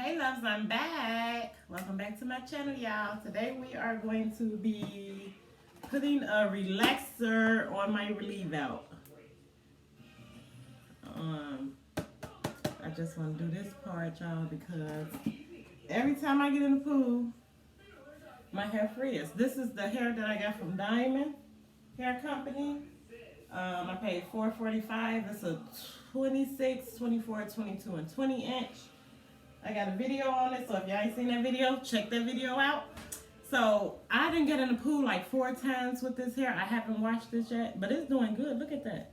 Hey loves, I'm back. Welcome back to my channel, y'all. Today we are going to be putting a relaxer on my relieve out. I just want to do this part, y'all, because every time I get in the pool, my hair frizz. This is the hair that I got from Diamond Hair Company. I paid $4.45. It's a 26, 24, 22, and 20 inch. I got a video on it, so if y'all ain't seen that video, check that video out. So I didn't get in the pool like 4 times with this hair. I haven't washed this yet, but it's doing good. Look at that.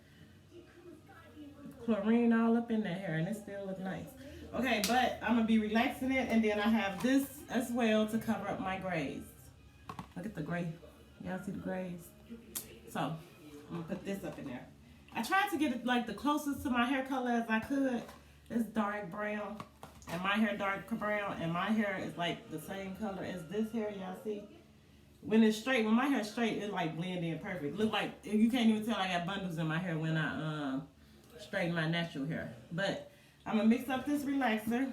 Chlorine all up in that hair, and it still looks nice. Okay, but I'm going to be relaxing it, and then I have this as well to cover up my grays. Look at the gray. Y'all see the grays? So I'm going to put this up in there. I tried to get it like the closest to my hair color as I could. It's dark brown. And my hair dark brown, and my hair is like the same color as this hair, y'all see? When it's straight, when my hair's straight, it like blend in perfect. Look like, you can't even tell I got bundles in my hair when I straighten my natural hair. But I'm gonna mix up this relaxer.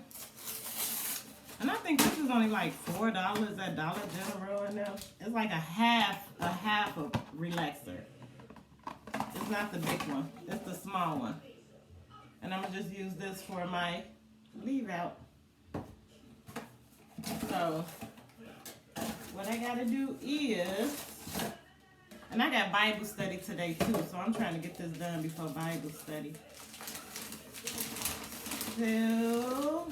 And I think this is only like $4 at Dollar General in there. It's like a half of relaxer. It's not the big one, it's the small one. And I'm gonna just use this for my leave out. So what I gotta do is, and I got Bible study today too, so I'm trying to get this done before Bible study. So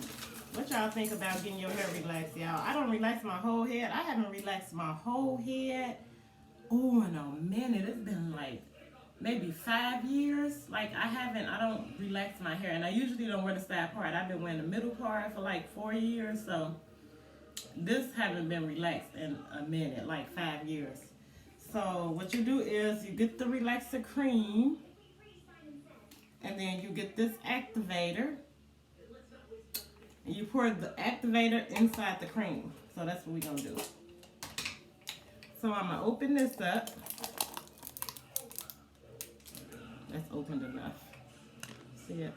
what y'all think about getting your hair relaxed, y'all? I don't relax my whole head. I haven't relaxed my whole head in a minute. It's been like maybe 5 years. Like I don't relax my hair, and I usually don't wear the side part. I've been wearing the middle part for like 4 years, so this haven't been relaxed in a minute, like 5 years. So what you do is you get the relaxer cream, and then you get this activator, and you pour the activator inside the cream. So that's what we're gonna do. So I'm gonna open this up. That's opened enough. See it?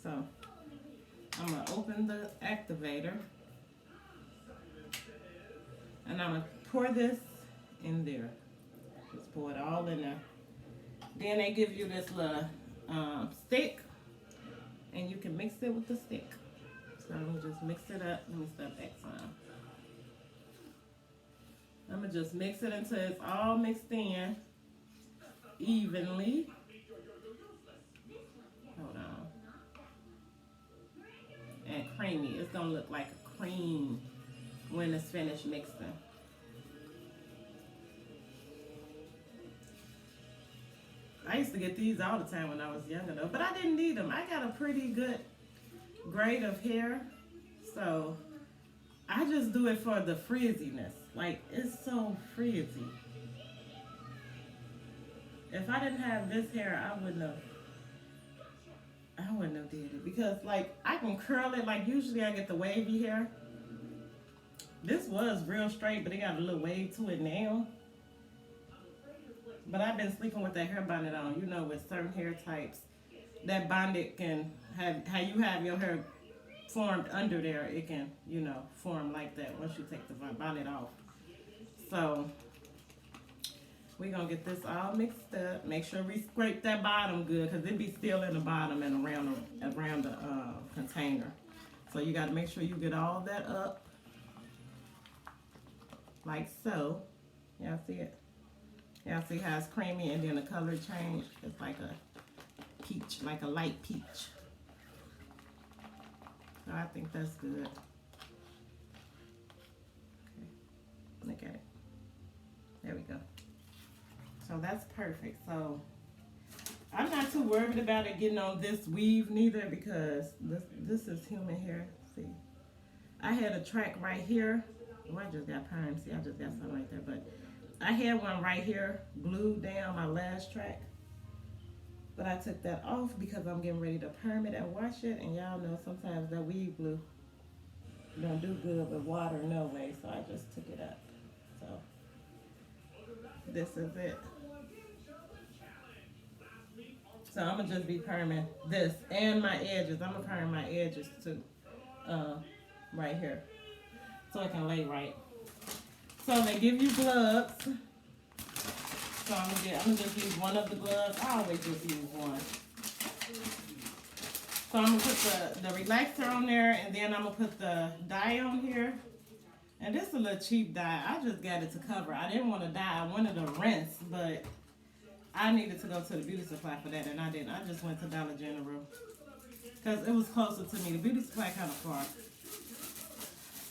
So I'm gonna open the activator, and I'm gonna pour this in there. Just pour it all in there. Then they give you this little stick, and you can mix it with the stick. So I'm gonna just mix it up. Let me step back some. I'm gonna just mix it until it's all mixed in evenly. Hold on. And creamy. It's gonna look like a cream when it's finished mixing. I used to get these all the time when I was younger though, but I didn't need them. I got a pretty good grade of hair, so I just do it for the frizziness. Like, it's so frizzy. If I didn't have this hair, I wouldn't have did it, because like I can curl it. Like usually I get the wavy hair. This was real straight, but it got a little wave to it now. But I've been sleeping with that hair bonnet on. You know, with certain hair types, that bonnet can have, how you have your hair formed under there, it can, you know, form like that once you take the bonnet off. So we're going to get this all mixed up. Make sure we scrape that bottom good, because it be still in the bottom and around the container. So you got to make sure you get all that up. Like so. Y'all see it? Y'all see how it's creamy, and then the color change? It's like a peach, like a light peach. So I think that's good. Okay. Look at it. There we go. So that's perfect. So I'm not too worried about it getting on this weave neither, because this is human hair. See, I had a track right here. Oh, I just got perm. See, I just got something right there. But I had one right here glued down, my last track. But I took that off because I'm getting ready to perm it and wash it. And y'all know sometimes that weave glue don't do good with water no way. So I just took it up. So this is it. So I'm going to just be perming this and my edges. I'm going to perm my edges too. right here, so it can lay right. So they give you gloves. So I'm gonna just use one of the gloves. I always just use one. So I'm gonna put the relaxer on there, and then I'm gonna put the dye on here. And this is a little cheap dye. I just got it to cover. I didn't want to dye. I wanted to rinse, but I needed to go to the beauty supply for that, and I didn't. I just went to Dollar General because it was closer to me. The beauty supply kind of far.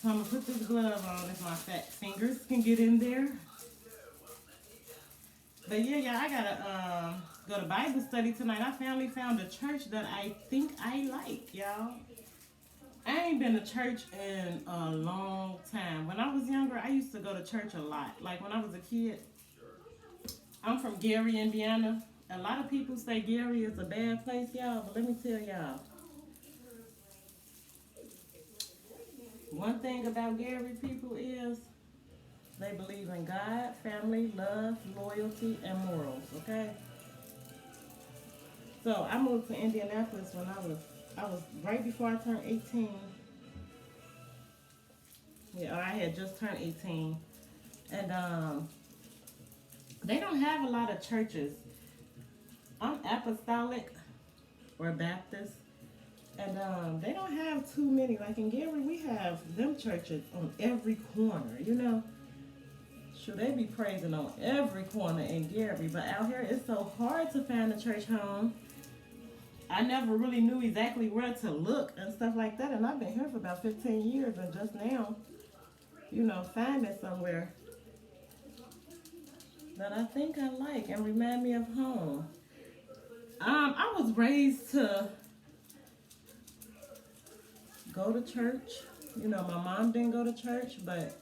So I'm gonna put this glove on if my fat fingers can get in there. But yeah, I gotta go to Bible study tonight. I finally found a church that I think I like, y'all. I ain't been to church in a long time. When I was younger, I used to go to church a lot. Like when I was a kid, I'm from Gary, Indiana. A lot of people say Gary is a bad place, y'all, but let me tell y'all. One thing about Gary people is they believe in God, family, love, loyalty, and morals, okay? So I moved to Indianapolis when I was right before I turned 18. Yeah, I had just turned 18. And they don't have a lot of churches. I'm apostolic or Baptist. And they don't have too many. Like in Gary, we have them churches on every corner, you know. Should they be praising on every corner in Gary? But out here, it's so hard to find a church home. I never really knew exactly where to look and stuff like that. And I've been here for about 15 years. And just now, you know, finding somewhere that I think I like and remind me of home. I was raised to go to church. You know, my mom didn't go to church, but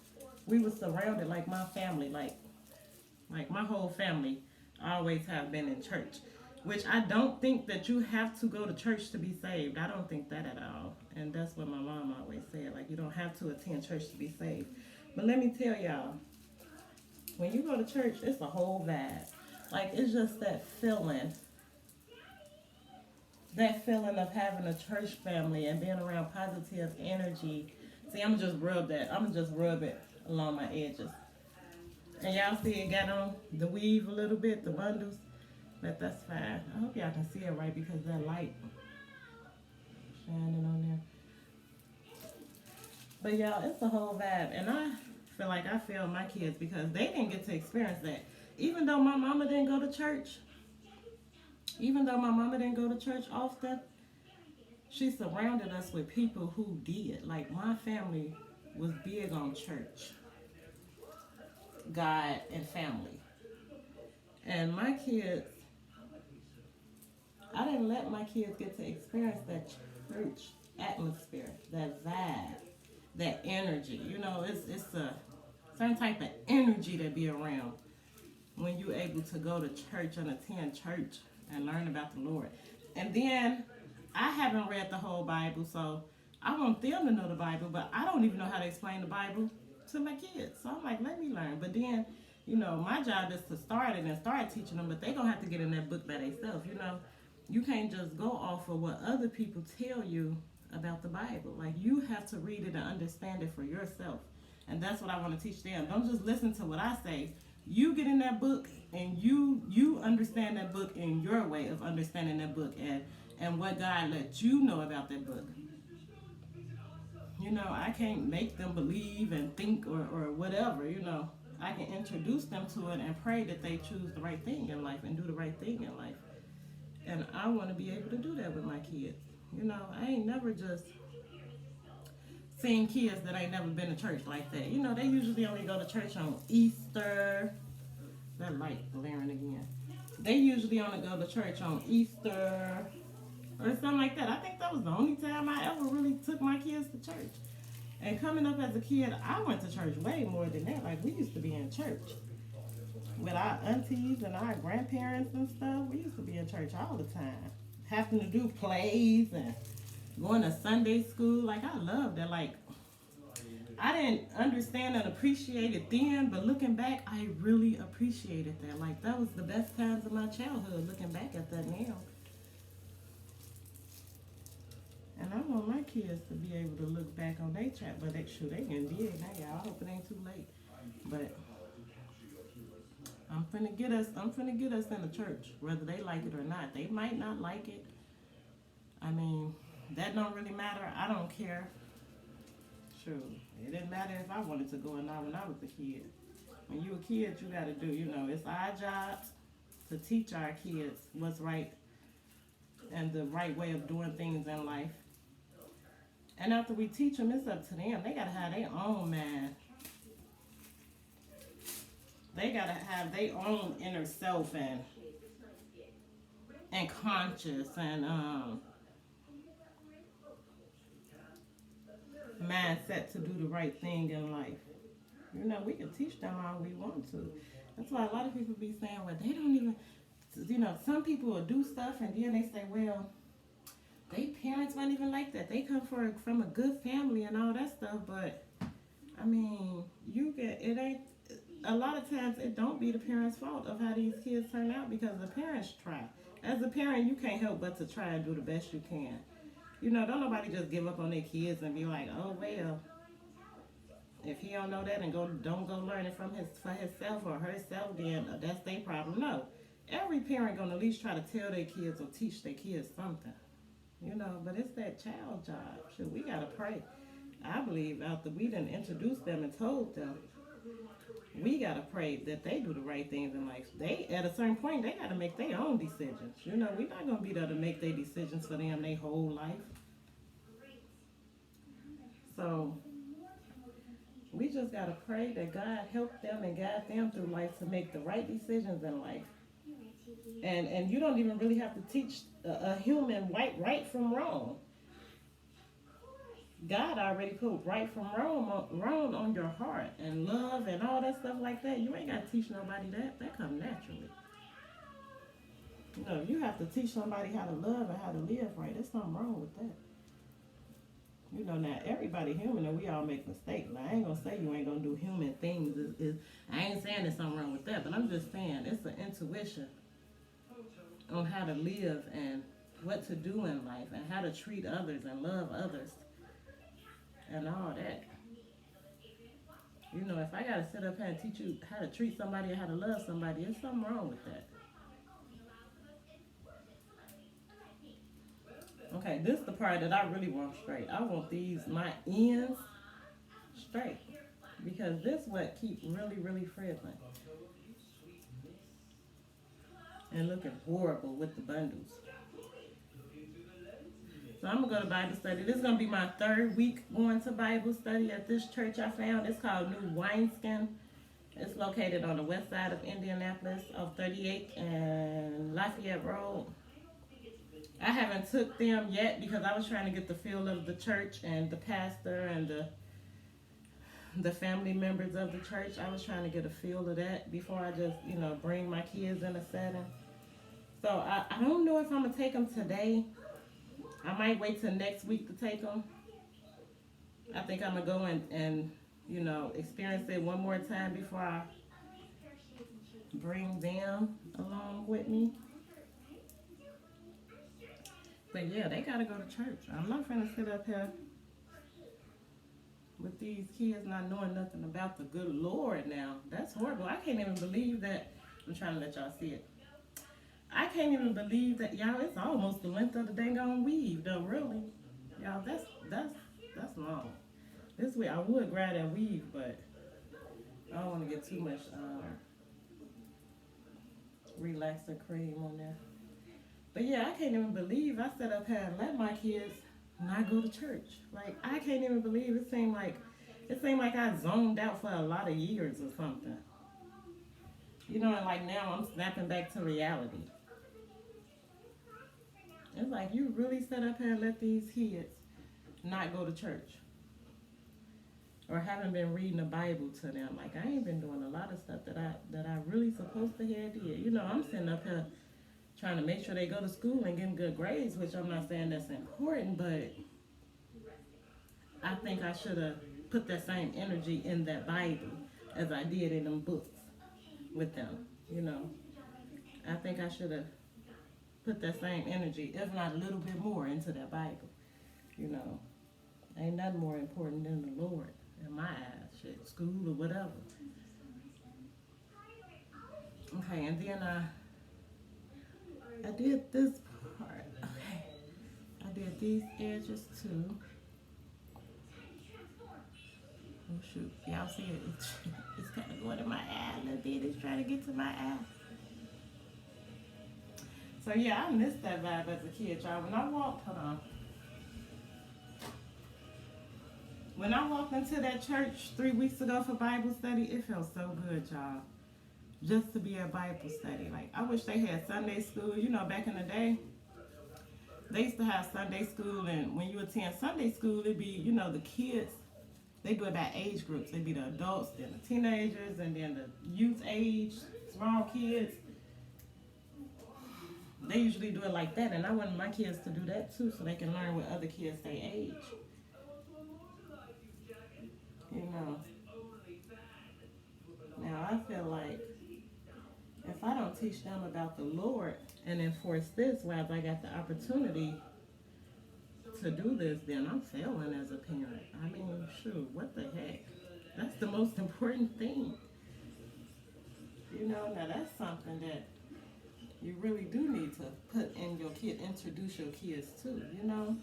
we were surrounded, like my family, like my whole family always have been in church. Which I don't think that you have to go to church to be saved. I don't think that at all. And that's what my mom always said. Like, you don't have to attend church to be saved. But let me tell y'all, when you go to church, it's a whole vibe. Like, it's just that feeling. That feeling of having a church family and being around positive energy. See, I'm just rub it along my edges. And y'all see it got on the weave a little bit, the bundles. But that's fine. I hope y'all can see it right because that light shining on there. But y'all, it's a whole vibe. And I feel like I failed my kids because they didn't get to experience that. Even though my mama didn't go to church, often, she surrounded us with people who did. Like my family was big on church, God, and family. And my kids, I didn't let my kids get to experience that church atmosphere, that vibe, that energy. You know, it's a certain type of energy to be around when you're able to go to church and attend church and learn about the Lord. And then I haven't read the whole Bible, so I want them to know the Bible, but I don't even know how to explain the Bible to my kids. So I'm like, let me learn. But then, you know, my job is to start it and start teaching them, but they're going to have to get in that book by themselves, you know. You can't just go off of what other people tell you about the Bible. Like, you have to read it and understand it for yourself. And that's what I want to teach them. Don't just listen to what I say. You get in that book and you understand that book in your way of understanding that book and what God let you know about that book. You know, I can't make them believe and think or whatever, you know. I can introduce them to it and pray that they choose the right thing in life and do the right thing in life. And I want to be able to do that with my kids. You know, I ain't never just seen kids that ain't never been to church like that. You know, they usually only go to church on Easter. That light glaring again. They usually only go to church on Easter or something like that. I think that was the only time I ever really took my kids to church. And coming up as a kid, I went to church way more than that. Like, we used to be in church with our aunties and our grandparents and stuff. We used to be in church all the time. Having to do plays and going to Sunday school. Like, I loved that. Like, I didn't understand and appreciate it then, but looking back, I really appreciated that. Like, that was the best times of my childhood, looking back at that now. And I want my kids to be able to look back on their trap, but they can dig now, y'all. I hope it ain't too late. But I'm finna get us in the church, whether they like it or not. They might not like it. I mean, that don't really matter. I don't care. Sure. It didn't matter if I wanted to go or not when I was a kid. When you a kid, you gotta do, it's our job to teach our kids what's right and the right way of doing things in life. And after we teach them, it's up to them. They gotta have their own mind. They gotta have their own inner self and conscious and mindset to do the right thing in life. We can teach them all we want to. That's why a lot of people be saying, well, they don't even, some people will do stuff and then they say, well, they parents weren't even like that. They come from a good family and all that stuff. But, I mean, it ain't, a lot of times it don't be the parents' fault of how these kids turn out because the parents try. As a parent, you can't help but to try and do the best you can. Don't nobody just give up on their kids and be like, oh, well, if he don't know that and don't go learn it for himself or herself, then that's their problem. No. Every parent gonna at least try to tell their kids or teach their kids something. But it's that child job. Shit, we gotta pray. I believe after we done introduced them and told them, we gotta pray that they do the right things in life. They, at a certain point, they gotta make their own decisions. We're not gonna be there to make their decisions for them their whole life. So we just gotta pray that God help them and guide them through life to make the right decisions in life. And you don't even really have to teach a human right from wrong. God already put right from wrong on your heart and love and all that stuff like that. You ain't got to teach nobody that. That comes naturally. You have to teach somebody how to love and how to live right. There's something wrong with that. Now everybody human and we all make mistakes. Now, I ain't gonna say you ain't gonna do human things. I ain't saying there's something wrong with that, but I'm just saying it's an intuition on how to live and what to do in life and how to treat others and love others and all that. If I gotta sit up here and teach you how to treat somebody or how to love somebody, there's something wrong with that. Okay, this is the part that I really want straight. I want my ends straight. Because this is what keep really, really frizzling. And looking horrible with the bundles. So I'm going to go to Bible study. This is going to be my 3rd week going to Bible study at this church I found. It's called New Wineskin. It's located on the west side of Indianapolis, off 38th and Lafayette Road. I haven't took them yet because I was trying to get the feel of the church and the pastor and the family members of the church. I was trying to get a feel of that before I just, bring my kids in a setting. So I don't know if I'm going to take them today. I might wait till next week to take them. I think I'm going to go and experience it one more time before I bring them along with me. But yeah, they gotta go to church. I'm not gonna sit up here with these kids not knowing nothing about the good Lord now. That's horrible. I can't even believe that. I'm trying to let y'all see it. I can't even believe that, y'all, it's almost the length of the dang on weave, though, really. Y'all, that's long. This way, I would grab that weave, but I don't want to get too much relaxer cream on there. But yeah, I can't even believe I sat up here and let my kids not go to church. Like, I can't even believe it seemed like I zoned out for a lot of years or something. And like now I'm snapping back to reality. It's like you really sat up here and let these kids not go to church. Or haven't been reading the Bible to them. Like, I ain't been doing a lot of stuff that I really supposed to have did. I'm sitting up here trying to make sure they go to school and getting good grades, which I'm not saying that's important, but I think I should have put that same energy in that Bible as I did in them books with them, I think I should have put that same energy, if not a little bit more, into that Bible. You know, ain't nothing more important than the Lord in my eyes. Shit, school or whatever. Okay, and then I did this part. Okay, I did these edges too. Oh shoot, y'all see it? It's kind of going to my eye a little bit. It's trying to get to my eye. So yeah, I missed that vibe as a kid, y'all. When I walked into that church 3 weeks ago for Bible study, it felt so good, y'all. Just to be at Bible study. Like, I wish they had Sunday school. You know, back in the day, they used to have Sunday school, and when you attend Sunday school, it'd be, you know, the kids. They do it by age groups. It'd be the adults, then the teenagers, and then the youth age, small kids. They usually do it like that, and I want my kids to do that too, so they can learn with other kids their age. You know. Now I feel like if I don't teach them about the Lord and enforce this while I got the opportunity to do this, then I'm failing as a parent. I mean, shoot, what the heck? That's the most important thing. You know, now that's something that you really do need to put in your kid, introduce your kids to, you know?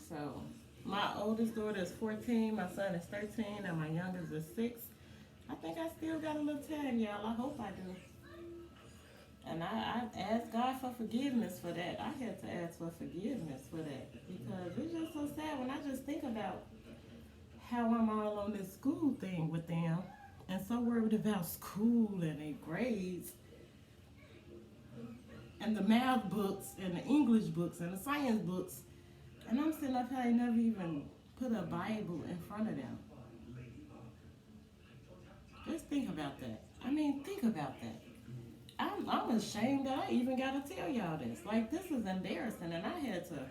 So, my oldest daughter is 14, my son is 13, and my youngest is 6. I think I still got a little time, y'all. I hope I do. And I asked God for forgiveness for that. I had to ask for forgiveness for that. Because it's just so sad when I just think about how I'm all on this school thing with them. And so worried about school and their grades. And the math books and the English books and the science books. And I'm sitting up here, I never even put a Bible in front of them. Just think about that. I mean, think about that. I'm ashamed that I even got to tell y'all this. Like, this is embarrassing, and I had to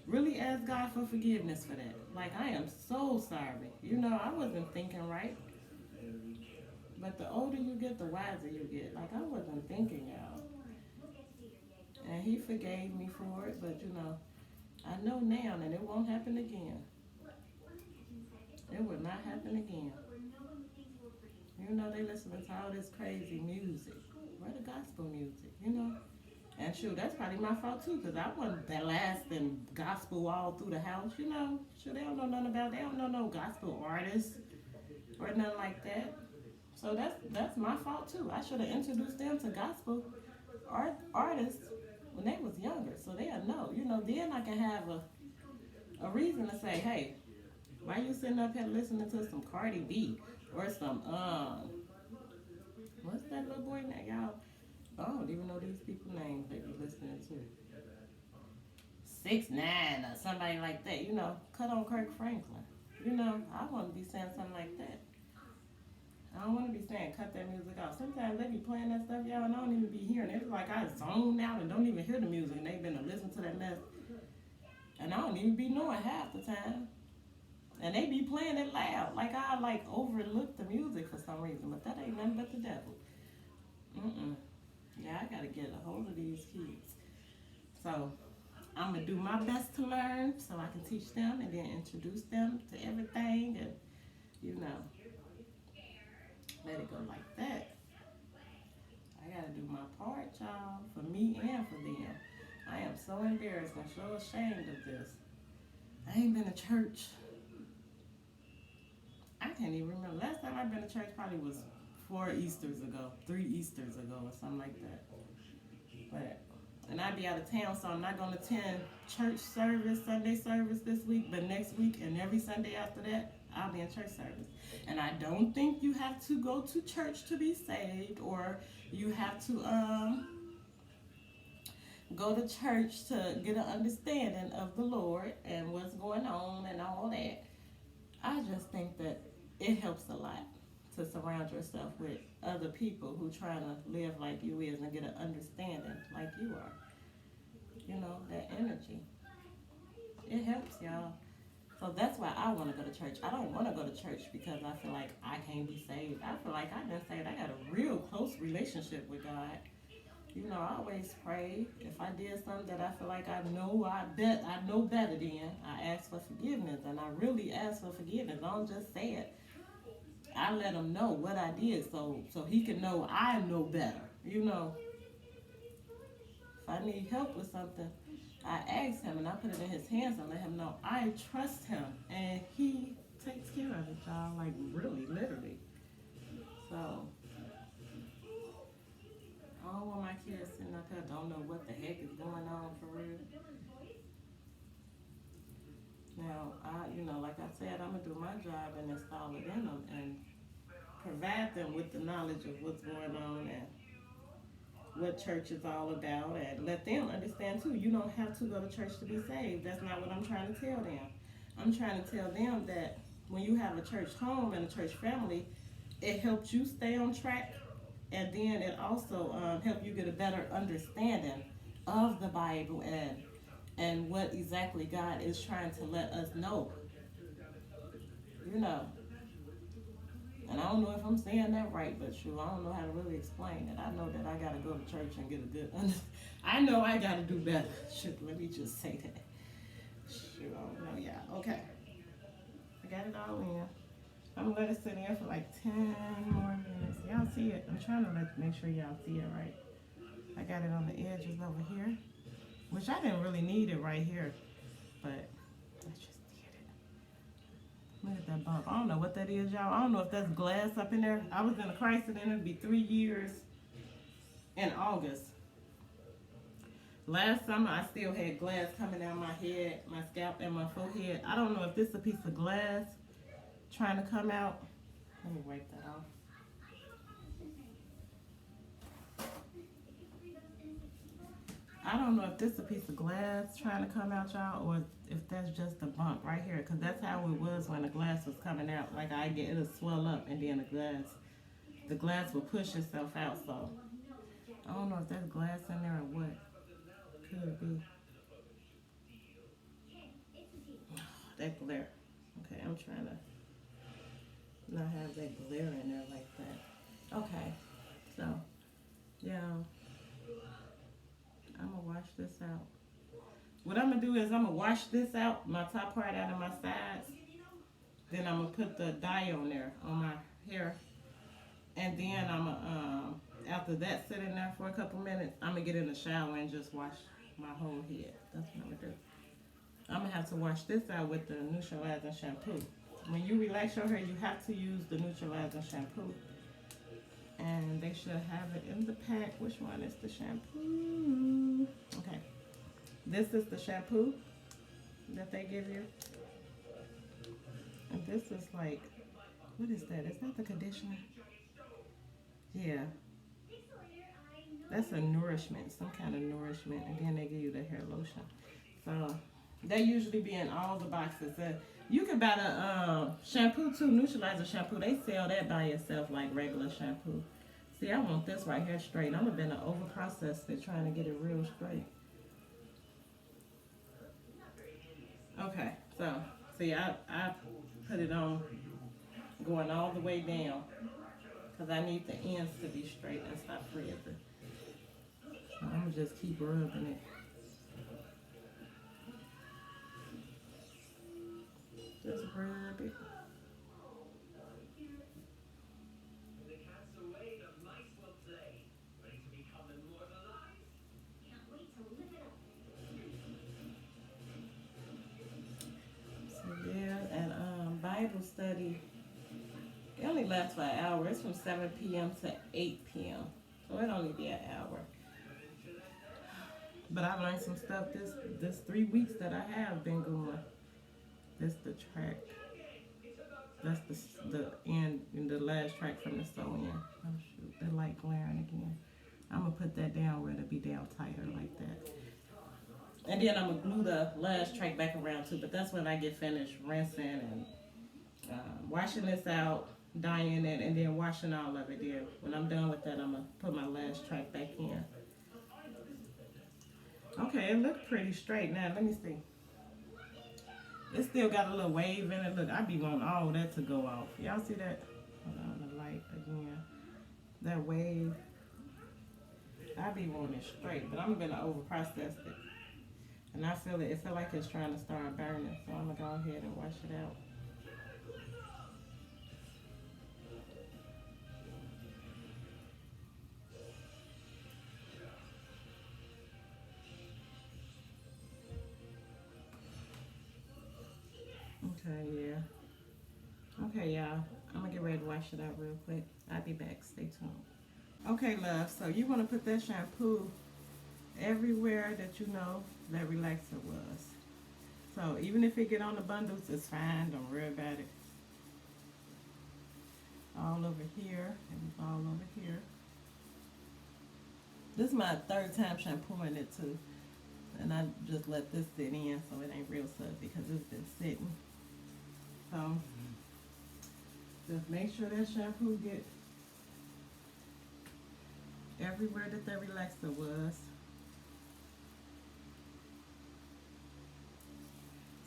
really ask God for forgiveness for that. Like, I am so sorry. You know, I wasn't thinking right. But the older you get, the wiser you get. Like, I wasn't thinking, y'all. And he forgave me for it, but, you know, I know now that it won't happen again. It will not happen again. You know, they listening to all this crazy music. Where the gospel music, you know? And shoot, that's probably my fault too, because I wasn't blasting gospel all through the house, you know? Shoot, they don't know nothing about it. They don't know no gospel artists or nothing like that. So that's my fault too. I should have introduced them to gospel artists when they was younger, so they'll know. You know, then I can have a reason to say, hey, why you sitting up here listening to some Cardi B or some what's that little boy name, y'all? I don't even know these people's names they be listening to. 6ix9ine or somebody like that, you know, cut on Kirk Franklin. You know, I want to be saying something like that. I don't want to be saying cut that music off. Sometimes they be playing that stuff, y'all, and I don't even be hearing it. It's like I zone out and don't even hear the music, and they been to listen to that mess. And I don't even be knowing half the time. And they be playing it loud. Like I overlook the music for some reason, but that ain't nothing but the devil. Yeah, I gotta get a hold of these kids. So I'm gonna do my best to learn so I can teach them and then introduce them to everything and, you know, let it go like that. I gotta do my part, y'all, for me and for them. I am so embarrassed and so ashamed of this. I ain't been to church. I can't even remember. Last time I've been to church probably was 3 Easters ago or something like that. But, and I'd be out of town, so I'm not going to attend church service, Sunday service this week, but next week and every Sunday after that, I'll be in church service. And I don't think you have to go to church to be saved, or you have to go to church to get an understanding of the Lord and what's going on and all that. I just think that it helps a lot to surround yourself with other people who trying to live like you is and get an understanding like you are. You know, that energy. It helps, y'all. So that's why I want to go to church. I don't want to go to church because I feel like I can't be saved. I feel like I've been saved. I got a real close relationship with God. You know, I always pray. If I did something that I feel like I know better than, I ask for forgiveness. And I really ask for forgiveness. I don't just say it. I let him know what I did so he can know I know better. You know, if I need help with something, I ask him and I put it in his hands and let him know I trust him. And he takes care of it, y'all. Like, really, literally. So, I don't want my kids sitting up here don't know what the heck is going on for real. Now, like I said, I'm going to do my job and install it in them and provide them with the knowledge of what's going on and what church is all about, and let them understand too. You don't have to go to church to be saved. That's not what I'm trying to tell them. I'm trying to tell them that when you have a church home and a church family, it helps you stay on track, and then it also helps you get a better understanding of the Bible and what exactly God is trying to let us know. You know. And I don't know if I'm saying that right, but sure, I don't know how to really explain it. I know that I got to go to church and get a good I know I got to do better. Shoot, let me just say that. Shoot, I don't know, yeah. Okay. I got it all in. I'm going to let it sit in for like 10 more minutes. Y'all see it? I'm trying to make sure y'all see it right. I got it on the edges over here, which I didn't really need it right here, but I just did it. Look at that bump. I don't know what that is, y'all. I don't know if that's glass up in there. I was in a crisis and it'll be 3 years in August. Last summer, I still had glass coming down my head, my scalp, and my forehead. I don't know if this is a piece of glass trying to come out. Let me wipe that off. I don't know if this is a piece of glass trying to come out, y'all, or if that's just a bump right here, because that's how it was when the glass was coming out. Like, it'll swell up, and then the glass will push itself out. So I don't know if there's glass in there or what. Could be. That glare. Okay, I'm trying to not have that glare in there like that. Okay, so yeah, I'm gonna wash this out. What I'm gonna do is I'm gonna wash this out, my top part out of my sides. Then I'm gonna put the dye on there on my hair, and then I'm gonna after that sitting there for a couple minutes, I'm gonna get in the shower and just wash my whole head. That's what I'm gonna do. I'm gonna have to wash this out with the neutralizing shampoo. When you relax your hair, you have to use the neutralizing shampoo. And they should have it in the pack. Which one is the shampoo? Okay. This is the shampoo that they give you. And this is like, what is that? Is that the conditioner? Yeah. That's a nourishment, some kind of nourishment. And then they give you the hair lotion. So they usually be in all the boxes. You can buy the shampoo too, neutralizer shampoo. They sell that by itself like regular shampoo. See, I want this right here straight. I'm gonna over-process it, trying to get it real straight. Okay, so see, I put it on going all the way down because I need the ends to be straight and stop freezing. So I'm gonna just keep rubbing it. Just rub it. So yeah, and Bible study, it only lasts for an hour. It's from 7 p.m. to 8 p.m. So it only be an hour. But I learned some stuff this 3 weeks that I have been going. That's the track. That's the end and the last track from the sew-in. Oh shoot, that light glaring again. I'm gonna put that down where it'll be down tighter like that. And then I'm gonna glue the last track back around too. But that's when I get finished rinsing and washing this out, dyeing it, and then washing all of it. Then when I'm done with that, I'm gonna put my last track back in. Okay, it looked pretty straight now. Let me see. It still got a little wave in it. Look, I be wanting all that to go off. Y'all see that? Hold on, the light again. That wave. I be wanting it straight, but I'm gonna over process it. And I feel it feel like it's trying to start burning. So I'm gonna go ahead and wash it out. Okay, yeah. Okay, y'all. I'm gonna get ready to wash it out real quick. I'll be back. Stay tuned. Okay, love. So you want to put that shampoo everywhere that you know that relaxer was. So even if it get on the bundles, it's fine. Don't worry about it. All over here and all over here. This is my third time shampooing it too. And I just let this sit in so it ain't real soft because it's been sitting. So just make sure that shampoo get everywhere that the relaxer was.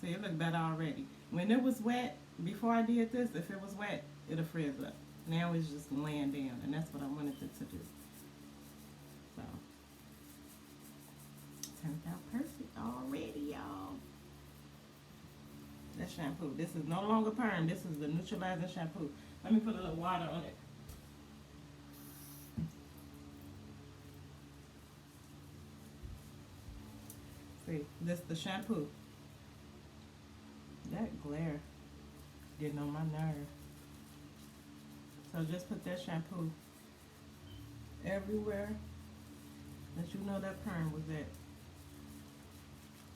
See, it looked better already. When it was wet, before I did this, if it was wet, it'll frizz up. Now it's just laying down, and that's what I wanted it to do. So, turned out perfect already, y'all. That shampoo. This is no longer perm. This is the neutralizing shampoo. Let me put a little water on it. See, this is the shampoo. That glare getting on my nerve. So just put that shampoo everywhere that you know that perm was at.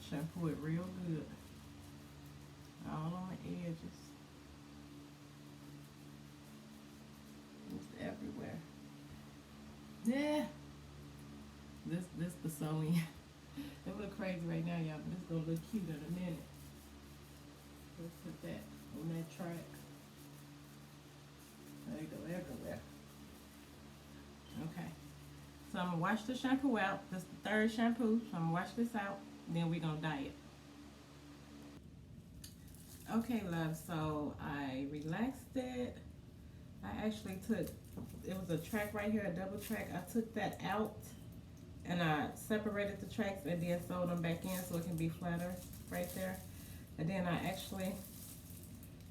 Shampoo it real good. All on the edges. Just everywhere. Yeah. This the sewing. It look crazy right now, y'all, but it's gonna look cute in a minute. Let's put that on that track. There you go, everywhere. Okay. So I'm gonna wash the shampoo out. This is the third shampoo. So I'm gonna wash this out. Then we're gonna dye it. Okay, love. So I relaxed it. I actually took, it was a track right here, a double track. I took that out and I separated the tracks and then sewed them back in so it can be flatter right there. And then I actually,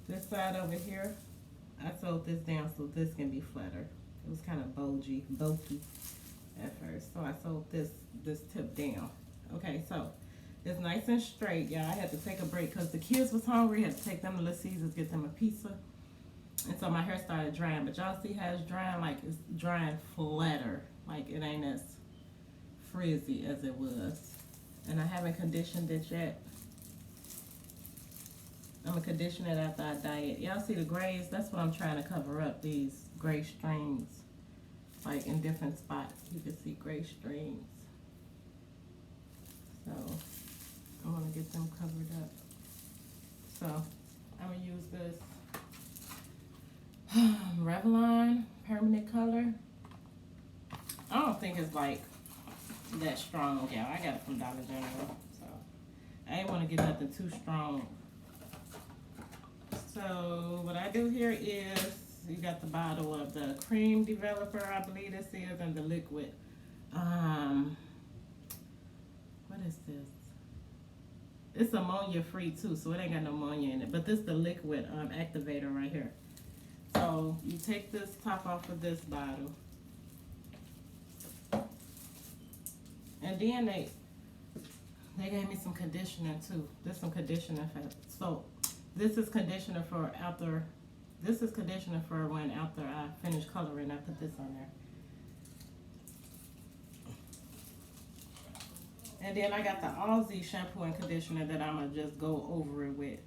this side over here, I sewed this down so this can be flatter. It was kind of bulky at first. So I sewed this tip down. Okay, so it's nice and straight. Yeah, I had to take a break because the kids was hungry. I had to take them to Little Caesars, get them a pizza. And so my hair started drying. But y'all see how it's drying? Like it's drying flatter. Like it ain't as frizzy as it was. And I haven't conditioned it yet. I'm gonna condition it after I dye it. Y'all see the grays? That's what I'm trying to cover up, these gray strings. Like in different spots. You can see gray strings. So I'm gonna get them covered up. So I'm gonna use this Revlon Permanent Color. I don't think it's like that strong, y'all. I got it from Dollar General, so I ain't want to get nothing too strong. So what I do here is, you got the bottle of the cream developer, I believe this is, and the liquid. What is this? It's ammonia free too, so it ain't got no ammonia in it. But this is the liquid activator right here. So you take this top off of this bottle. And then they gave me some conditioner too. There's some conditioner for, so this is conditioner for after, this is conditioner for when after I finish coloring, I put this on there. And then I got the Aussie shampoo and conditioner that I'm gonna just go over it with.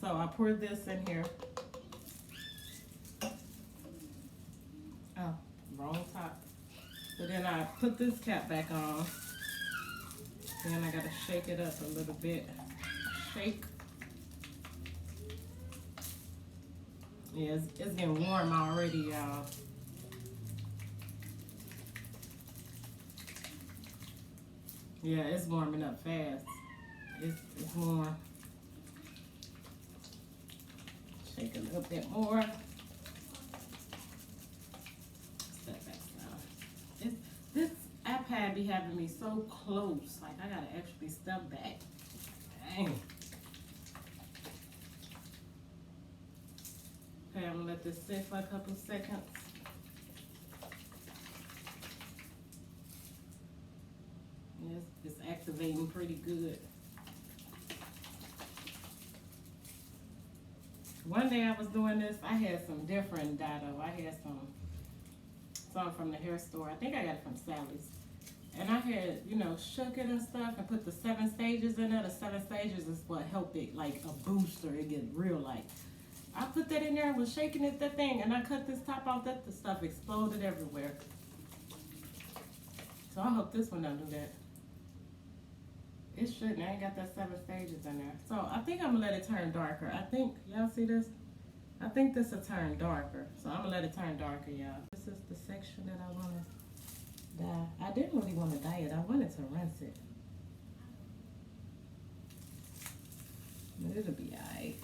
So I pour this in here. Oh, wrong top. So then I put this cap back on. Then I gotta shake it up a little bit. Shake. Yeah, it's getting warm already, y'all. Yeah, it's warming up fast. It's warm. Shake a little bit more. Step back down. This light be having me so close. Like, I gotta actually step back. Dang. Okay, I'm gonna let this sit for a couple seconds. Yes, it's activating pretty good. One day I was doing this, I had some different dye though. I had some from the hair store. I think I got it from Sally's. And I had, you know, shook it and stuff and put the 7 stages in there. The 7 stages is what helped it, like a booster. It get real light. I put that in there and was shaking it, that thing, and I cut this top off. That the stuff exploded everywhere. So I hope this one don't do that. It shouldn't. I ain't got that 7 stages in there. So I think I'm gonna let it turn darker. I think, y'all see this? I think this will turn darker. So I'm gonna let it turn darker, y'all. This is the section that I wanna dye. I didn't really want to dye it. I wanted to rinse it. But it'll be alright.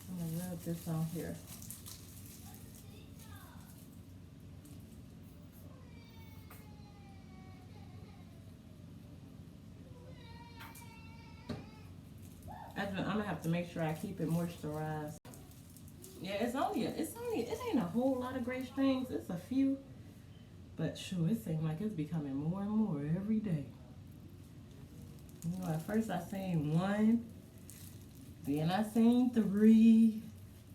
I'm gonna rub this on here. I'm gonna have to make sure I keep it moisturized. Yeah, it ain't a whole lot of gray strings. It's a few, but sure, it seems like it's becoming more and more every day. You know, at first I seen 1, then I seen 3,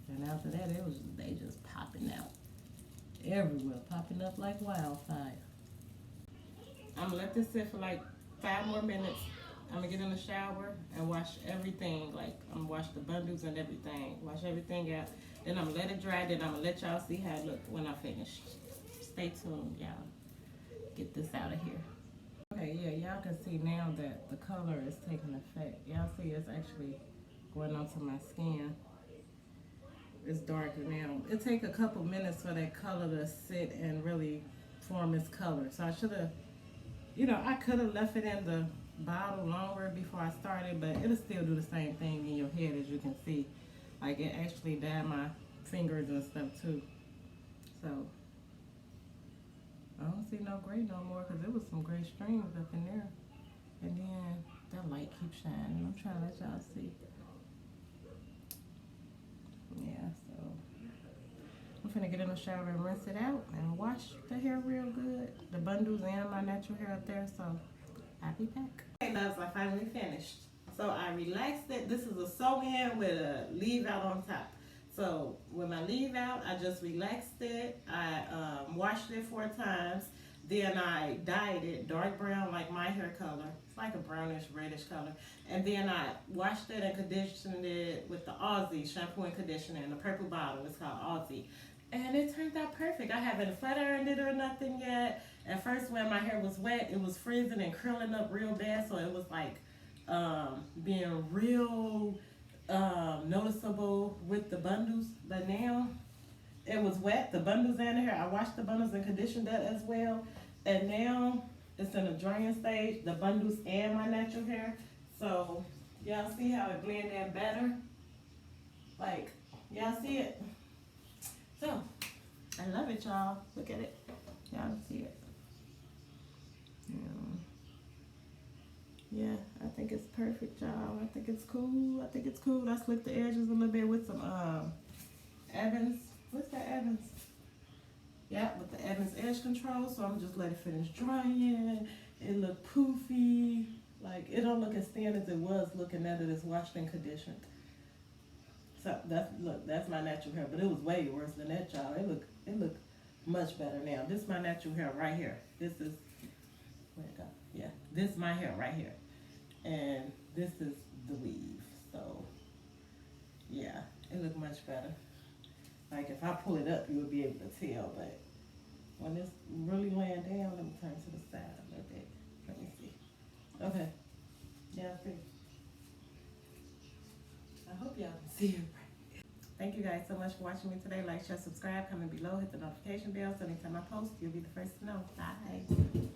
and after that they just popping out everywhere, popping up like wildfire. I'm gonna let this sit for like 5 more minutes. I'm gonna get in the shower and wash everything. Like, I'm gonna wash the bundles and everything. Wash everything out. Then I'm gonna let it dry. Then I'm gonna let y'all see how it look when I finish. Stay tuned, y'all. Get this out of here. Okay, yeah, y'all can see now that the color is taking effect. Y'all see it's actually going onto my skin. It's darker now. It take a couple minutes for that color to sit and really form its color. So I should have, you know, I could have left it in the bottle longer before I started, but it'll still do the same thing in your head, as you can see. Like, it actually dyed my fingers and stuff too. So I don't see no gray no more, because there was some gray strings up in there. And then that light keeps shining. I'm trying to let y'all see. Yeah, so I'm finna get in the shower and rinse it out and wash the hair real good. The bundles and my natural hair up there, so I'll be back. Okay, loves, I finally finished. So I relaxed it. This is a sew-in with a leave out on top. So with my leave out, I just relaxed it. I washed it 4 times. Then I dyed it dark brown, like my hair color. It's like a brownish, reddish color. And then I washed it and conditioned it with the Aussie shampoo and conditioner in the purple bottle. It's called Aussie. And it turned out perfect. I haven't flat ironed it or nothing yet. At first, when my hair was wet, it was freezing and curling up real bad. So it was like being real noticeable with the bundles. But now it was wet, the bundles and the hair. I washed the bundles and conditioned that as well. And now it's in a drying stage, the bundles and my natural hair. So y'all see how it blend in better? Like, y'all see it? So I love it, y'all. Look at it. Y'all see it. Yeah, I think it's perfect, y'all. I think it's cool. I slicked the edges a little bit with some Evans. What's that, Evans? Yeah, with the Evans edge control. So I'm just let it finish drying. It look poofy. Like, it don't look as thin as it was looking at it as washed and conditioned. So that's my natural hair, but it was way worse than that, y'all. It look much better now. This is my natural hair right here. This is, where'd it go? Yeah, this is my hair right here. And this is the weave. So yeah, it look much better. Like, if I pull it up, you would be able to tell, but when it's really laying down, let me turn to the side a little bit. Let me see. Okay. Yeah, see. I hope y'all can see it right. Thank you guys so much for watching me today. Like, share, subscribe, comment below, hit the notification bell so anytime I post, you'll be the first to know. Bye.